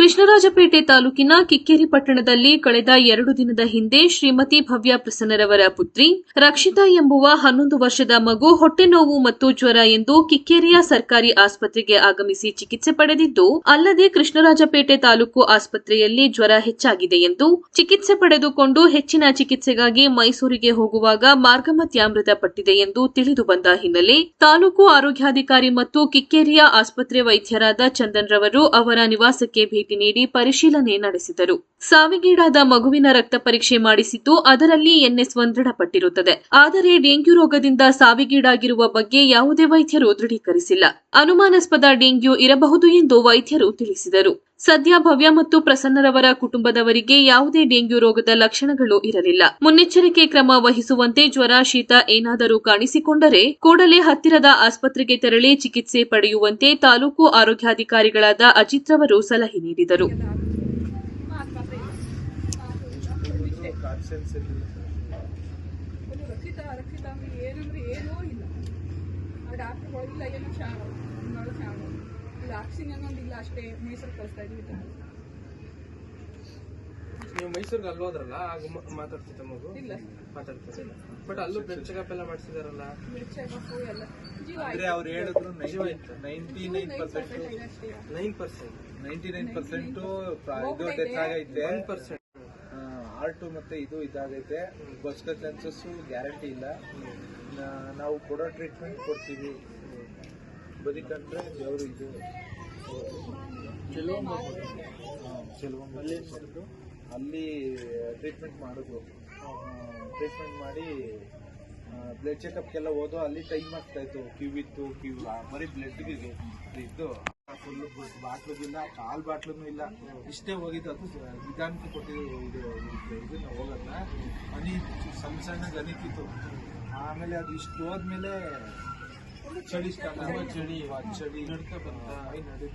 ಕೃಷ್ಣರಾಜಪೇಟೆ ತಾಲೂಕಿನ ಕಿಕ್ಕೇರಿ ಪಟ್ಟಣದಲ್ಲಿ ಕಳೆದ 2 ದಿನದ ಹಿಂದೆ ಶ್ರೀಮತಿ ಭವ್ಯ ಪ್ರಸನ್ನರವರ ಪುತ್ರಿ ರಕ್ಷಿತಾ ಎಂಬುವ 11 ವರ್ಷದ ಮಗು ಹೊಟ್ಟೆನೋವು ಮತ್ತು ಜ್ವರ ಎಂದು ಕಿಕ್ಕೇರಿಯ ಸರ್ಕಾರಿ ಆಸ್ಪತ್ರೆಗೆ ಆಗಮಿಸಿ ಚಿಕಿತ್ಸೆ ಪಡೆದಿದ್ದು, ಅಲ್ಲದೆ ಕೃಷ್ಣರಾಜಪೇಟೆ ತಾಲೂಕು ಆಸ್ಪತ್ರೆಯಲ್ಲಿ ಜ್ವರ ಹೆಚ್ಚಾಗಿದೆ ಎಂದು ಚಿಕಿತ್ಸೆ ಪಡೆದುಕೊಂಡು ಹೆಚ್ಚಿನ ಚಿಕಿತ್ಸೆಗಾಗಿ ಮೈಸೂರಿಗೆ ಹೋಗುವಾಗ ಮಾರ್ಗಮಧ್ಯ ಮೃತಪಟ್ಟಿದೆ ಎಂದು ತಿಳಿದು ಬಂದ ಹಿನ್ನೆಲೆ ತಾಲೂಕು ಆರೋಗ್ಯಾಧಿಕಾರಿ ಮತ್ತು ಕಿಕ್ಕೇರಿಯ ಆಸ್ಪತ್ರೆ ವೈದ್ಯರಾದ ಚಂದನ್ ರವರು ಅವರ ನಿವಾಸಕ್ಕೆ ಭೇಟಿ ನೀಡಿ ಪರಿಶೀಲನೆ ನಡೆಸಿದರು. ಸಾವಿಗೀಡಾದ ಮಗುವಿನ ರಕ್ತ ಪರೀಕ್ಷೆ ಮಾಡಿಸಿದ್ದು, ಅದರಲ್ಲಿ NS1 ದೃಢಪಟ್ಟಿರುತ್ತದೆ. ಆದರೆ ಡೆಂಗ್ಯೂ ರೋಗದಿಂದ ಸಾವಿಗೀಡಾಗಿರುವ ಬಗ್ಗೆ ಯಾವುದೇ ವೈದ್ಯರು ದೃಢೀಕರಿಸಿಲ್ಲ. ಅನುಮಾನಾಸ್ಪದ ಡೆಂಗ್ಯೂ ಇರಬಹುದು ಎಂದು ವೈದ್ಯರು ತಿಳಿಸಿದರು. ಸದ್ಯ ಭವ್ಯ ಮತ್ತು ಪ್ರಸನ್ನರವರ ಕುಟುಂಬದವರಿಗೆ ಯಾವುದೇ ಡೆಂಗ್ಯೂ ರೋಗದ ಲಕ್ಷಣಗಳು ಇರಲಿಲ್ಲ. ಮುನ್ನೆಚ್ಚರಿಕೆ ಕ್ರಮ ವಹಿಸುವಂತೆ ಜ್ವರ, ಶೀತ ಏನಾದರೂ ಕಾಣಿಸಿಕೊಂಡರೆ ಕೂಡಲೇ ಹತ್ತಿರದ ಆಸ್ಪತ್ರೆಗೆ ತೆರಳಿ ಚಿಕಿತ್ಸೆ ಪಡೆಯುವಂತೆ ತಾಲೂಕು ಆರೋಗ್ಯಾಧಿಕಾರಿಗಳಾದ ಅಜಿತ್ ರವರು ಸಲಹೆ ನೀಡಿದರು. ನೀವು ಮೈಸೂರಿಗೆ ಅಲ್ಲಿ ಹೋದ್ರಲ್ಲ, ಆಗ ಮಾತಾಡ್ತಿದ್ದ ಮಗು ಇಲ್ಲ ಮಾತಾಡ್ತಿದ್ದಿಲ್ಲ. ಬಟ್ ಅಲ್ಲೂ ಬ್ಲಡ್ ಚೆಕಪ್ ಎಲ್ಲ ಮಾಡಿಸಿದಾರಲ್ಲ. ಅವ್ರು ಹೇಳಿದ್ರು 99% ಇದು ಡೆತ್ ಆಗೈತೆ, 1% ಹಾರ್ಟ್ ಮತ್ತೆ ಇದು ಇದಾಗೈತೆ. ಬಸ್ಕ ಚಾನ್ಸಸ್ ಗ್ಯಾರಂಟಿ ಇಲ್ಲ. ನಾವು ಕೊಡೋ ಟ್ರೀಟ್ಮೆಂಟ್ ಕೊಡ್ತೀವಿ. ಬದುಕಂದ್ರೆ ದೇವರು ಇದು ಅಲ್ಲಿ ಟ್ರೀಟ್ಮೆಂಟ್ ಮಾಡಿದ್ರು. ಟ್ರೀಟ್ಮೆಂಟ್ ಮಾಡಿ ಬ್ಲಡ್ ಚೆಕಪ್ಗೆಲ್ಲ ಹೋದೋ ಅಲ್ಲಿ ಟೈಮ್ ಆಗ್ತಾ ಇತ್ತು. ಕ್ಯೂ ಇತ್ತು. ಬರೀ ಬ್ಲಡ್ಗೆ ಇದ್ದು ಫುಲ್ ಬಾಟ್ಲುಗಿಲ್ಲ, ಕಾಲ್ ಬಾಟ್ಲೂ ಇಲ್ಲ. ಇಷ್ಟೇ ಹೋಗಿದ್ದು. ಅದು ನಿಧಾನಕ್ಕೆ ಕೊಟ್ಟಿದ್ದು ಇದನ್ನ ಹೋಗೋದನ್ನ ಹನಿ ಸಣ್ಣ ಸಣ್ಣಗೆ ಅನಿತಿತ್ತು. ಆಮೇಲೆ ಅದು ಇಷ್ಟು ಹೋದ್ಮೇಲೆ ಚಳಿ ಚಳಿ ನಡ್ಕ ಬಂತ ನಡ್ಕ